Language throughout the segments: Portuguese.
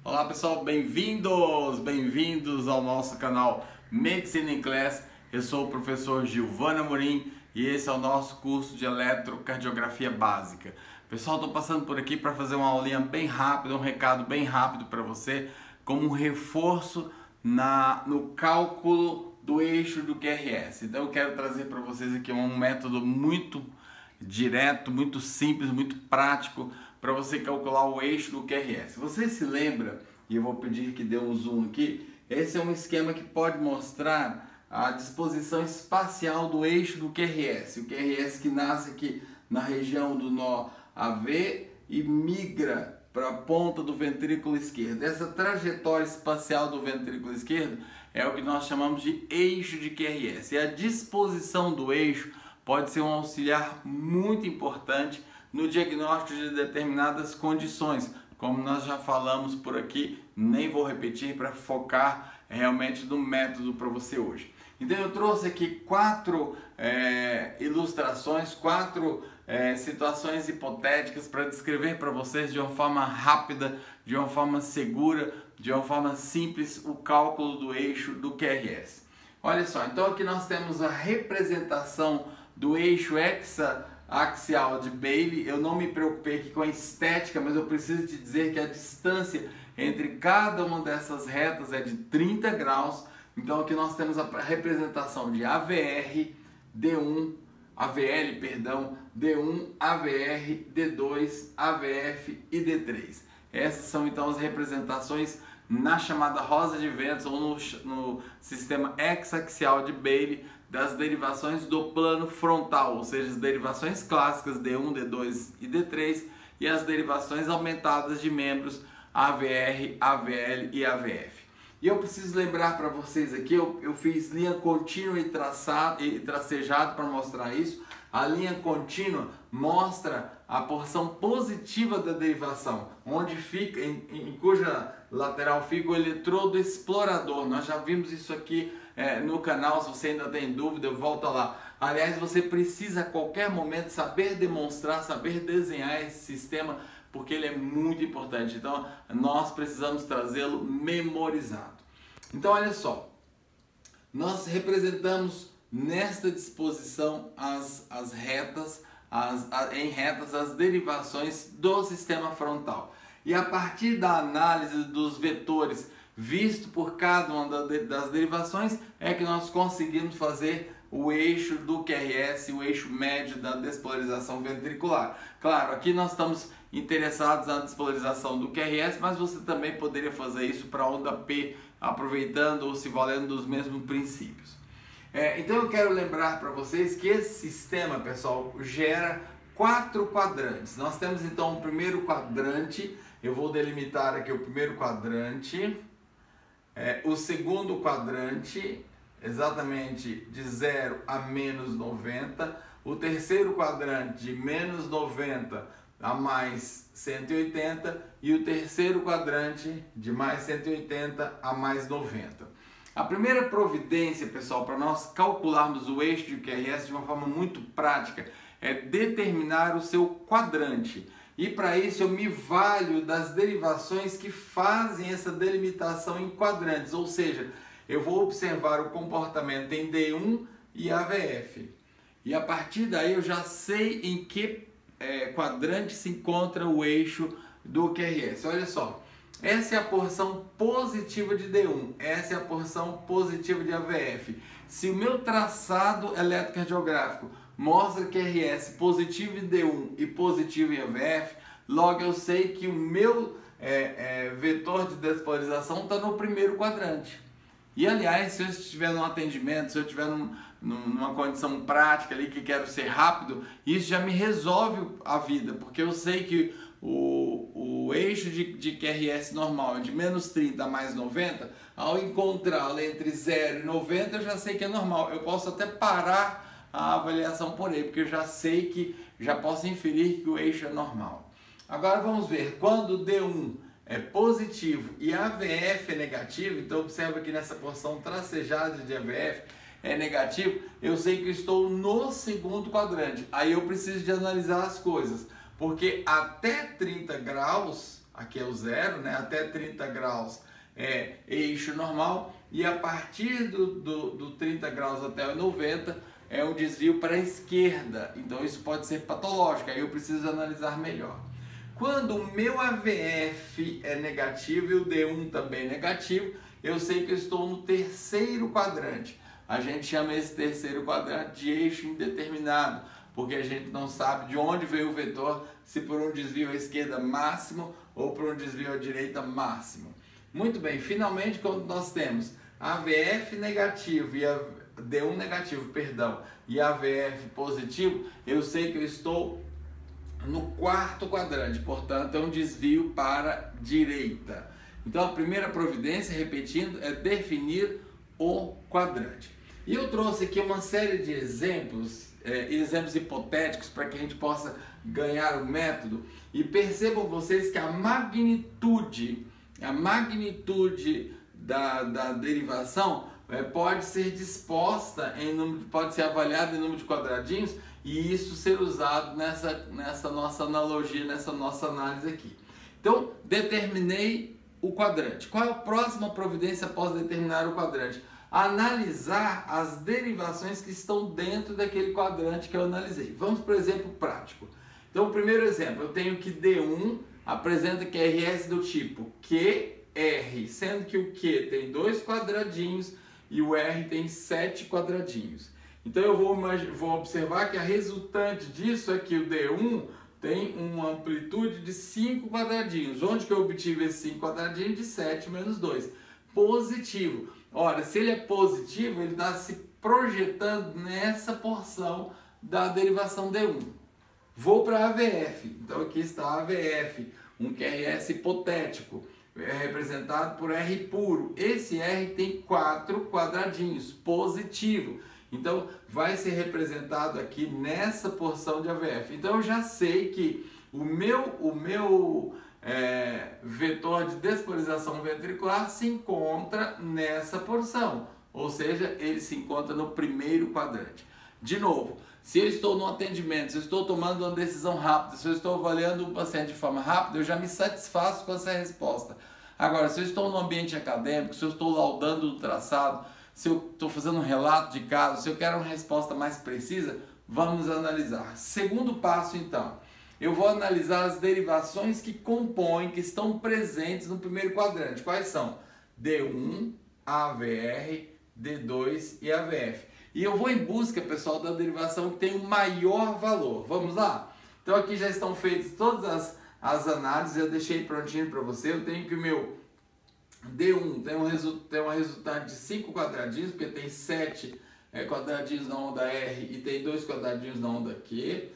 Olá pessoal, bem-vindos ao nosso canal Medicina em Class. Eu sou o professor Gilvan Amorim e esse é o nosso curso de eletrocardiografia básica. Pessoal, estou passando por aqui para fazer uma aulinha bem rápida, um recado bem rápido para você, como um reforço no cálculo do eixo do QRS. Então eu quero trazer para vocês aqui um método muito direto, muito simples, muito prático para você calcular o eixo do QRS. Você se lembra, e eu vou pedir que dê um zoom aqui, esse é um esquema que pode mostrar a disposição espacial do eixo do QRS. O QRS que nasce aqui na região do nó AV e migra para a ponta do ventrículo esquerdo. Essa trajetória espacial do ventrículo esquerdo é o que nós chamamos de eixo de QRS. E a disposição do eixo pode ser um auxiliar muito importante no diagnóstico de determinadas condições, como nós já falamos por aqui, nem vou repetir para focar realmente no método para você hoje. Então eu trouxe aqui quatro ilustrações, quatro situações hipotéticas para descrever para vocês de uma forma rápida, de uma forma segura, de uma forma simples o cálculo do eixo do QRS. Olha só, então aqui nós temos a representação do eixo hexaaxial de Bailey. Eu não me preocupei aqui com a estética, mas eu preciso te dizer que a distância entre cada uma dessas retas é de 30 graus. Então aqui nós temos a representação de AVL, D1, AVR, D2, AVF e D3. Essas são então as representações na chamada rosa de ventos ou no sistema hexaaxial de Bailey das derivações do plano frontal, ou seja, as derivações clássicas D1, D2 e D3 e as derivações aumentadas de membros AVR, AVL e AVF. E eu preciso lembrar para vocês aqui, eu fiz linha contínua e tracejado para mostrar isso. A linha contínua mostra a porção positiva da derivação, onde fica, em cuja lateral fica o eletrodo explorador. Nós já vimos isso aqui no canal. Se você ainda tem dúvida, volta lá. Aliás, você precisa a qualquer momento saber demonstrar, saber desenhar esse sistema, porque ele é muito importante. Então, nós precisamos trazê-lo memorizado. Então, olha só, nós representamos nesta disposição em retas as derivações do sistema frontal. E a partir da análise dos vetores visto por cada uma das derivações é que nós conseguimos fazer o eixo do QRS, o eixo médio da despolarização ventricular. Claro, aqui nós estamos interessados na despolarização do QRS, mas você também poderia fazer isso para a onda P, aproveitando ou se valendo dos mesmos princípios. Então eu quero lembrar para vocês que esse sistema, pessoal, gera 4 quadrantes. Nós temos então o primeiro quadrante, eu vou delimitar aqui o primeiro quadrante, o segundo quadrante, exatamente de 0 a menos 90, o terceiro quadrante de menos 90 a mais 180 e o terceiro quadrante de mais 180 a mais 90. A primeira providência, pessoal, para nós calcularmos o eixo de QRS de uma forma muito prática é determinar o seu quadrante. E para isso eu me valho das derivações que fazem essa delimitação em quadrantes, ou seja, eu vou observar o comportamento em D1 e AVF. E a partir daí eu já sei em que quadrante se encontra o eixo do QRS. Olha só. Essa é a porção positiva de D1, essa é a porção positiva de AVF. Se o meu traçado eletrocardiográfico mostra QRS positivo em D1 e positivo em AVF, logo eu sei que o meu vetor de despolarização está no primeiro quadrante. E aliás, se eu estiver no atendimento, se eu estiver numa condição prática ali que quero ser rápido, isso já me resolve a vida, porque eu sei que o eixo de QRS normal é de menos 30 a mais 90, ao encontrá-lo entre 0 e 90 eu já sei que é normal. Eu posso até parar a avaliação por aí, porque eu já sei que, já posso inferir que o eixo é normal. Agora vamos ver, quando D1 é positivo e AVF é negativo, então observa que nessa porção tracejada de AVF é negativo, eu sei que eu estou no segundo quadrante. Aí eu preciso de analisar as coisas, porque até 30 graus aqui é o zero, né? Até 30 graus é eixo normal, e a partir do 30 graus até o 90 é um desvio para a esquerda. Então isso pode ser patológico, aí eu preciso analisar melhor. Quando o meu AVF é negativo e o D1 também é negativo, eu sei que eu estou no terceiro quadrante. A gente chama esse terceiro quadrante de eixo indeterminado, porque a gente não sabe de onde veio o vetor, se por um desvio à esquerda máximo ou por um desvio à direita máximo. Muito bem, finalmente quando nós temos AVF negativo e D1 negativo, perdão, e AVF positivo, eu sei que eu estou no quarto quadrante, portanto é um desvio para a direita. Então a primeira providência, repetindo, é definir o quadrante. E eu trouxe aqui uma série de exemplos, exemplos hipotéticos para que a gente possa ganhar o método, e percebam vocês que a magnitude da derivação pode ser disposta em número, pode ser avaliada em número de quadradinhos, e isso ser usado nessa nossa analogia, nessa nossa análise aqui. Então, determinei o quadrante. Qual é a próxima providência após determinar o quadrante? Analisar as derivações que estão dentro daquele quadrante que eu analisei. Vamos para o exemplo prático. Então, o primeiro exemplo, eu tenho que D1 apresenta QRS do tipo QR, sendo que o Q tem 2 quadradinhos e o R tem 7 quadradinhos. Então eu vou observar que a resultante disso é que o D1 tem uma amplitude de 5 quadradinhos. Onde que eu obtive esses 5 quadradinhos? De 7 menos 2. Positivo. Ora, se ele é positivo, ele está se projetando nessa porção da derivação D1. Vou para a AVF. Então aqui está a AVF, um QRS hipotético, representado por R puro. Esse R tem 4 quadradinhos, positivo. Então vai ser representado aqui nessa porção de AVF. Então eu já sei que o meu vetor de despolarização ventricular se encontra nessa porção, ou seja, ele se encontra no primeiro quadrante. De novo, se eu estou no atendimento, se eu estou tomando uma decisão rápida, se eu estou avaliando um paciente de forma rápida, eu já me satisfaço com essa resposta. Agora, se eu estou no ambiente acadêmico, se eu estou laudando o traçado, se eu estou fazendo um relato de caso, se eu quero uma resposta mais precisa, vamos analisar. Segundo passo, então, eu vou analisar as derivações que compõem, que estão presentes no primeiro quadrante. Quais são? D1, AVR, D2 e AVF. E eu vou em busca, pessoal, da derivação que tem o maior valor. Vamos lá? Então aqui já estão feitas todas as análises, eu deixei prontinho para você. Eu tenho que o meu D1 tem uma resultante de 5 quadradinhos, porque tem 7 quadradinhos na onda R e tem 2 quadradinhos na onda Q.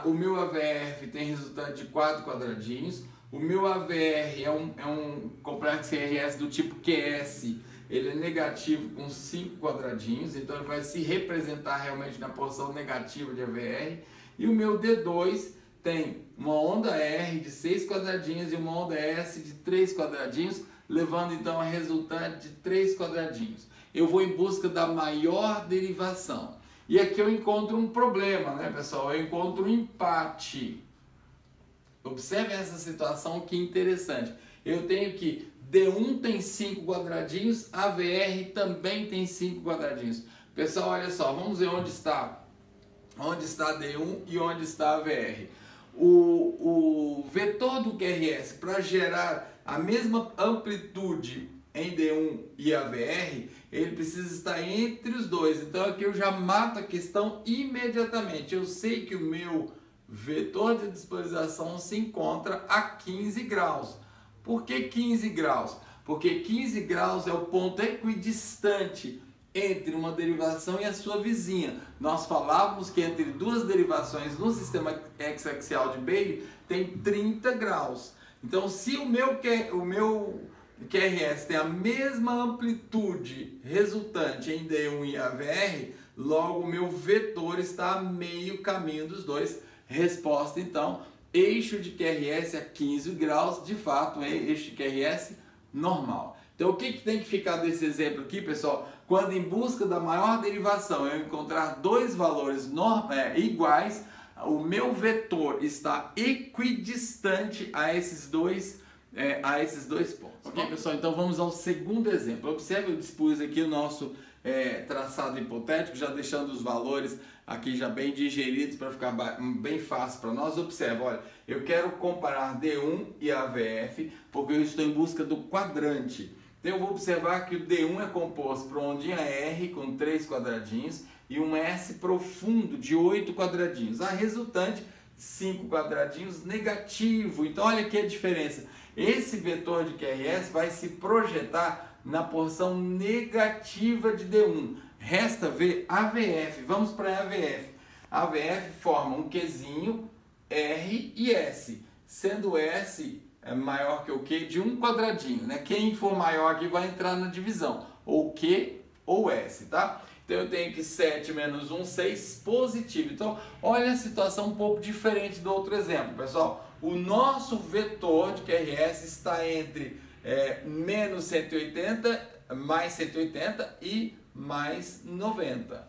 O meu AVF tem resultante de 4 quadradinhos. O meu AVR é um complexo QRS do tipo QS, ele é negativo com 5 quadradinhos, então ele vai se representar realmente na porção negativa de AVR. E o meu D2 tem uma onda R de 6 quadradinhos e uma onda S de 3 quadradinhos, levando então a resultante de 3 quadradinhos. Eu vou em busca da maior derivação. E aqui eu encontro um problema, né, pessoal? Eu encontro um empate. Observe essa situação, que interessante. Eu tenho que D1 tem 5 quadradinhos, AVR também tem 5 quadradinhos. Pessoal, olha só, vamos ver onde está D1 e onde está AVR. O vetor do QRS, para gerar a mesma amplitude em D1 e AVR, ele precisa estar entre os dois. Então aqui eu já mato a questão imediatamente. Eu sei que o meu vetor de despolarização se encontra a 15 graus. Por que 15 graus? Porque 15 graus é o ponto equidistante entre uma derivação e a sua vizinha. Nós falávamos que entre duas derivações no sistema x-axial de Bailey tem 30 graus. Então, se o meu QRS tem a mesma amplitude resultante em D1 e AVR, logo o meu vetor está a meio caminho dos dois. Resposta, então, eixo de QRS a 15 graus, de fato é eixo de QRS normal. Então o que tem que ficar desse exemplo aqui, pessoal? Quando em busca da maior derivação eu encontrar dois valores iguais, o meu vetor está equidistante a esses dois a esses dois pontos. Ok, pessoal? Então vamos ao segundo exemplo. Observe, eu dispus aqui o nosso traçado hipotético, já deixando os valores aqui já bem digeridos para ficar bem fácil para nós. Observe, olha, eu quero comparar D1 e AVF porque eu estou em busca do quadrante. Então eu vou observar que o D1 é composto por uma ondinha R com 3 quadradinhos e um S profundo de 8 quadradinhos. A resultante, 5 quadradinhos, negativo. Então olha aqui a diferença. Esse vetor de QRS vai se projetar na porção negativa de D1. Resta ver AVF. Vamos para AVF. AVF forma um Qzinho, R e S. Sendo S maior que o Q de um quadradinho, né? Quem for maior aqui vai entrar na divisão. Ou Q ou S, tá? Então eu tenho que 7 menos 1, 6, positivo. Então, olha a situação um pouco diferente do outro exemplo, pessoal. O nosso vetor de QRS está entre menos 180, mais 180 e mais 90.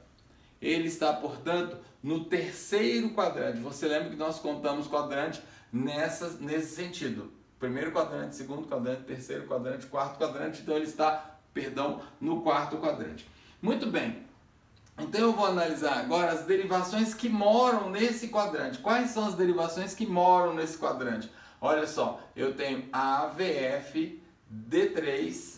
Ele está, portanto, no terceiro quadrante. Você lembra que nós contamos quadrante nesse sentido. Primeiro quadrante, segundo quadrante, terceiro quadrante, quarto quadrante. Então ele está, no quarto quadrante. Muito bem. Então eu vou analisar agora as derivações que moram nesse quadrante. Quais são as derivações que moram nesse quadrante? Olha só, eu tenho AVF, D3,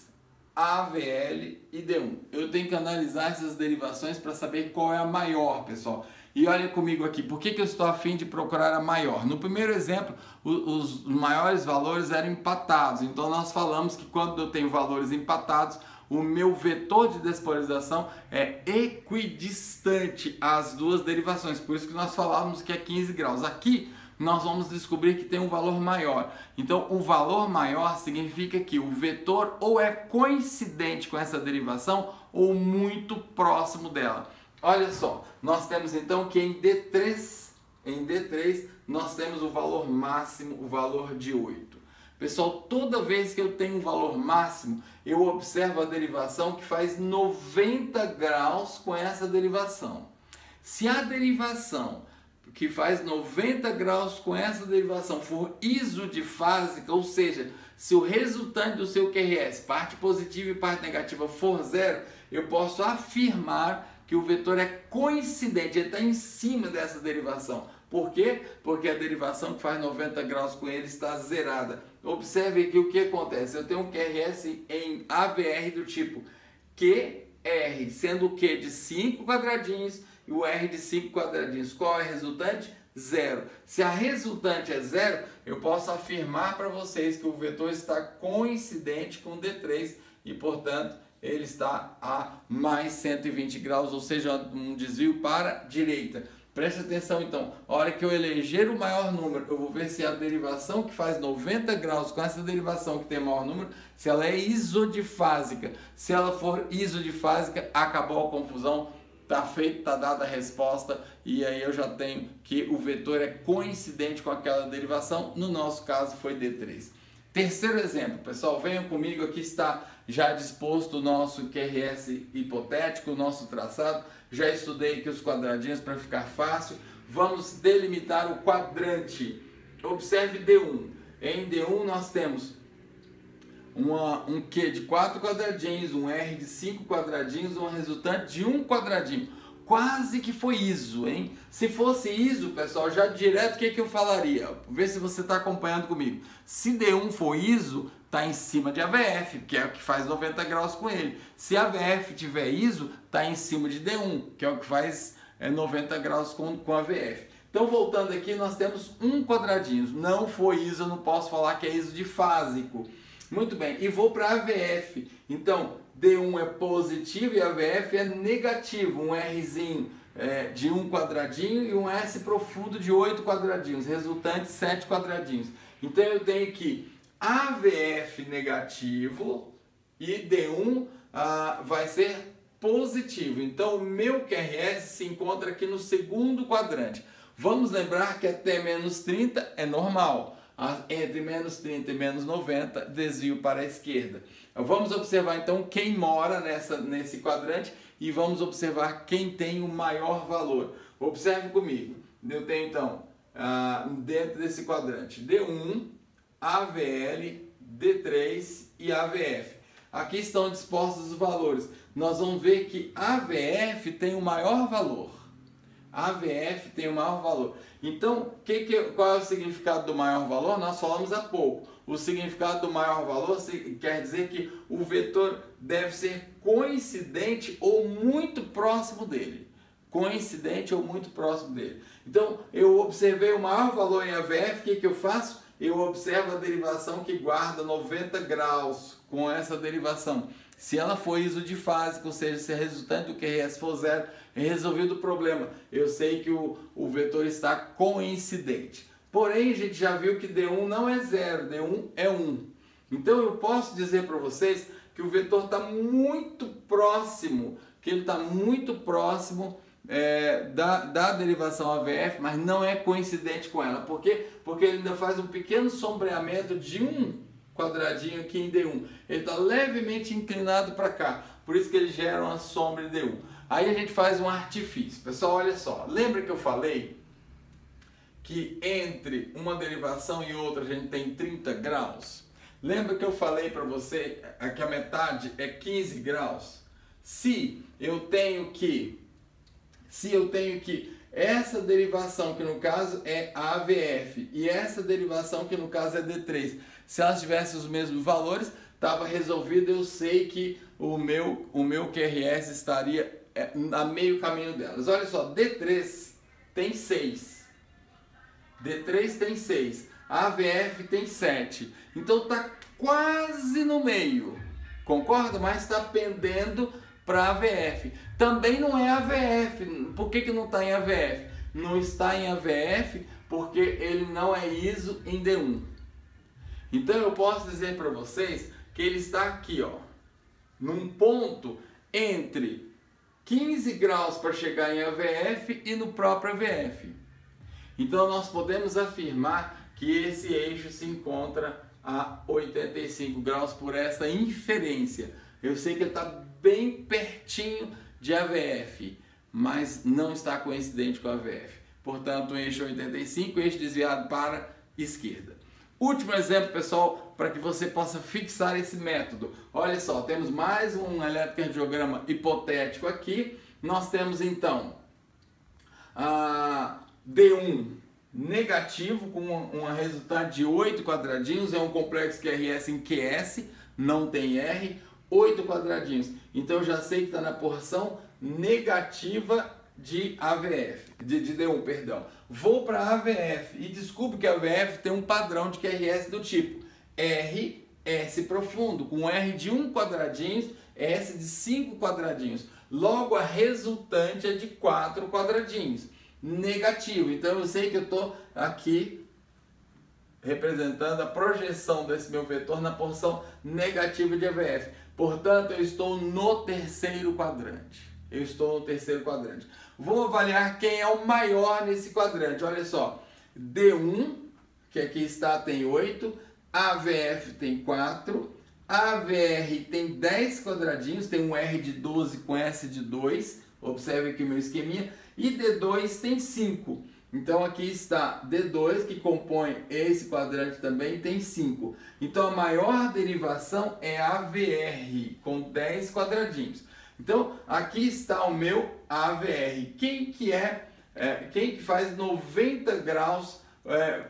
AVL e D1. Eu tenho que analisar essas derivações para saber qual é a maior, pessoal. E olha comigo aqui, por que eu estou a fim de procurar a maior? No primeiro exemplo, os maiores valores eram empatados. Então nós falamos que quando eu tenho valores empatados, o meu vetor de despolarização é equidistante às duas derivações. Por isso que nós falávamos que é 15 graus. Aqui nós vamos descobrir que tem um valor maior. Então o valor maior significa que o vetor ou é coincidente com essa derivação ou muito próximo dela. Olha só, nós temos então que em D3 nós temos o valor máximo, o valor de 8. Pessoal, toda vez que eu tenho um valor máximo, eu observo a derivação que faz 90 graus com essa derivação. Se a derivação que faz 90 graus com essa derivação for isodifásica, ou seja, se o resultante do seu QRS, parte positiva e parte negativa, for zero, eu posso afirmar que o vetor é coincidente, ele está em cima dessa derivação. Por quê? Porque a derivação que faz 90 graus com ele está zerada. Observe aqui o que acontece. Eu tenho um QRS em AVR do tipo QR, sendo o Q de 5 quadradinhos e o R de 5 quadradinhos. Qual é a resultante? Zero. Se a resultante é zero, eu posso afirmar para vocês que o vetor está coincidente com D3 e, portanto, ele está a mais 120 graus, ou seja, um desvio para a direita. Preste atenção então, a hora que eu eleger o maior número, eu vou ver se a derivação que faz 90 graus com essa derivação que tem maior número, se ela é isodifásica. Se ela for isodifásica, acabou a confusão, está feito, está dada a resposta e aí eu já tenho que o vetor é coincidente com aquela derivação, no nosso caso foi D3. Terceiro exemplo, pessoal, venham comigo, aqui está já disposto o nosso QRS hipotético, o nosso traçado. Já estudei aqui os quadradinhos para ficar fácil. Vamos delimitar o quadrante. Observe D1. Em D1 nós temos um Q de 4 quadradinhos, um R de 5 quadradinhos, um resultante de 1 quadradinho. Quase que foi ISO, hein? Se fosse ISO, pessoal, já direto o que eu falaria? Vê se você está acompanhando comigo. Se D1 for ISO, está em cima de AVF, que é o que faz 90 graus com ele. Se AVF tiver ISO, está em cima de D1, que é o que faz 90 graus com AVF. Então, voltando aqui, nós temos um quadradinho. Não foi ISO, eu não posso falar que é ISO difásico. Muito bem, e vou para AVF. Então, D1 é positivo e AVF é negativo. Um Rzinho de 1 quadradinho e um S profundo de 8 quadradinhos. Resultante, 7 quadradinhos. Então, eu tenho que AVF negativo e D1 vai ser positivo. Então, o meu QRS se encontra aqui no segundo quadrante. Vamos lembrar que até menos 30 é normal. Entre menos 30 e menos 90, desvio para a esquerda. Vamos observar então quem mora nesse quadrante e vamos observar quem tem o maior valor. Observe comigo. Eu tenho então, dentro desse quadrante, D1, AVL, D3 e AVF. Aqui estão dispostos os valores. Nós vamos ver que AVF tem o maior valor. AVF tem o maior valor. Então, qual é o significado do maior valor? Nós falamos há pouco. O significado do maior valor quer dizer que o vetor deve ser coincidente ou muito próximo dele. Coincidente ou muito próximo dele. Então, eu observei o maior valor em AVF, o que eu faço? Eu observo a derivação que guarda 90 graus com essa derivação. Se ela for isodifásica, ou seja, se a resultante do QRS for zero, é resolvido o problema. Eu sei que o vetor está coincidente. Porém, a gente já viu que D1 não é zero, D1 é 1. Então, eu posso dizer para vocês que o vetor está muito próximo, da derivação AVF, mas não é coincidente com ela. Por quê? Porque ele ainda faz um pequeno sombreamento de um quadradinho aqui em D1. Ele está levemente inclinado para cá, por isso que ele gera uma sombra em D1. Aí a gente faz um artifício. Pessoal, olha só, lembra que eu falei que entre uma derivação e outra a gente tem 30 graus? Lembra que eu falei para você que a metade é 15 graus? Se eu tenho que essa derivação, que no caso é AVF, e essa derivação, que no caso é D3, se elas tivessem os mesmos valores, estava resolvido. Eu sei que o meu QRS estaria a meio caminho delas. Olha só, D3 tem 6. D3 tem 6. AVF tem 7. Então está quase no meio. Concorda? Mas está pendendo para AVF. Também não é AVF. Por que não está em AVF? Não está em AVF porque ele não é ISO em D1. Então eu posso dizer para vocês que ele está aqui, ó, num ponto entre 15 graus para chegar em AVF e no próprio AVF. Então nós podemos afirmar que esse eixo se encontra a 85 graus por essa inferência. Eu sei que ele está bem pertinho de AVF, mas não está coincidente com a AVF. Portanto, o eixo 85, eixo desviado para a esquerda. Último exemplo, pessoal, para que você possa fixar esse método. Olha só, temos mais um eletrocardiograma hipotético aqui. Nós temos então a D1 negativo com uma resultante de 8 quadradinhos, é um complexo QRS em QS, não tem R, 8 quadradinhos. Então eu já sei que está na porção negativa de AVF, de D1, perdão. Vou para AVF e descubro que a AVF tem um padrão de QRS do tipo R, S profundo, com R de 1 quadradinho, S de 5 quadradinhos. Logo, a resultante é de 4 quadradinhos. Negativo. Então eu sei que eu estou aqui representando a projeção desse meu vetor na porção negativa de AVF. Portanto, eu estou no terceiro quadrante. Vou avaliar quem é o maior nesse quadrante. Olha só, D1, que aqui está, tem 8, AVF tem 4, AVR tem 10 quadradinhos, tem um R de 12 com S de 2, observe aqui o meu esqueminha, e D2 tem 5. Então aqui está D2, que compõe esse quadrante também, tem 5. Então a maior derivação é AVR, com 10 quadradinhos. Então aqui está o meu AVR. Quem que faz 90 graus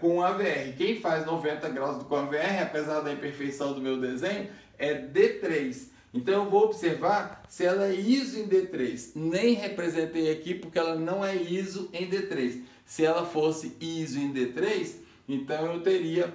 com AVR? Quem faz 90 graus com AVR, apesar da imperfeição do meu desenho, é D3. Então eu vou observar se ela é ISO em D3. Nem representei aqui porque ela não é ISO em D3. Se ela fosse ISO em D3, então eu teria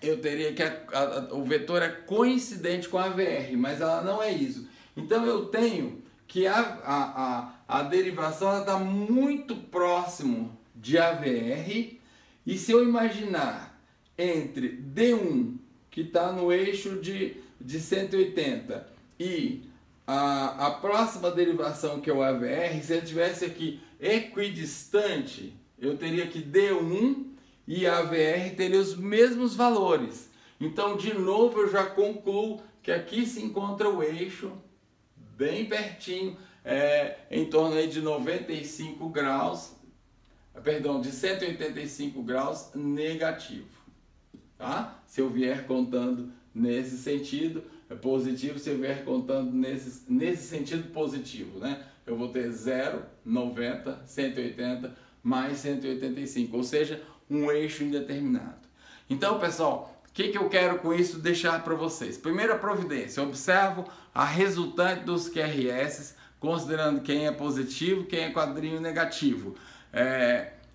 que o vetor é coincidente com a AVR, mas ela não é ISO. Então eu tenho que a derivação está muito próximo de AVR, e se eu imaginar entre D1, que está no eixo de 180, e a próxima derivação, que é o AVR, se ele tivesse aqui equidistante, eu teria que D1 e AVR teriam os mesmos valores. Então, de novo, eu já concluo que aqui se encontra o eixo bem pertinho, em torno aí de 95 graus, perdão, de 185 graus negativo. tá? Se eu vier contando nesse sentido positivo, se eu vier contando nesse sentido positivo, né? Eu vou ter 0, 90, 180 mais 185, ou seja, um eixo indeterminado. Então, pessoal, o que eu quero com isso deixar para vocês? Primeira providência, observo a resultante dos QRS, considerando quem é positivo, quem é quadrinho negativo.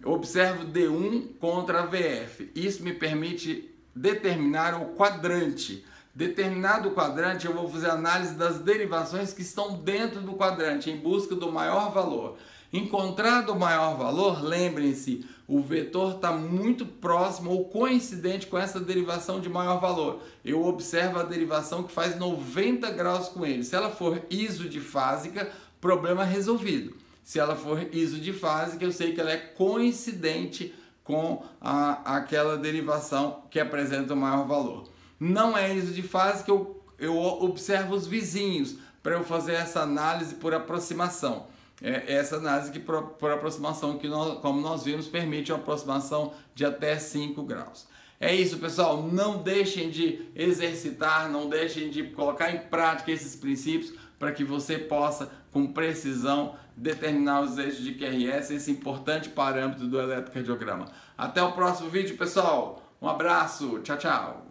Observo D1 contra VF. Isso me permite determinar o quadrante. Determinado o quadrante, eu vou fazer análise das derivações que estão dentro do quadrante, em busca do maior valor. Encontrado o maior valor, lembrem-se, o vetor está muito próximo ou coincidente com essa derivação de maior valor. Eu observo a derivação que faz 90 graus com ele. Se ela for isodifásica, problema resolvido. Se ela for isodifásica, eu sei que ela é coincidente com aquela derivação que apresenta o maior valor. Não é isodifásica, eu observo os vizinhos para eu fazer essa análise por aproximação. Essa análise que por aproximação, que como nós vimos, permite uma aproximação de até 5 graus. É isso, pessoal. Não deixem de exercitar, não deixem de colocar em prática esses princípios para que você possa, com precisão, determinar os eixos de QRS, esse importante parâmetro do eletrocardiograma. Até o próximo vídeo, pessoal. Um abraço. Tchau, tchau.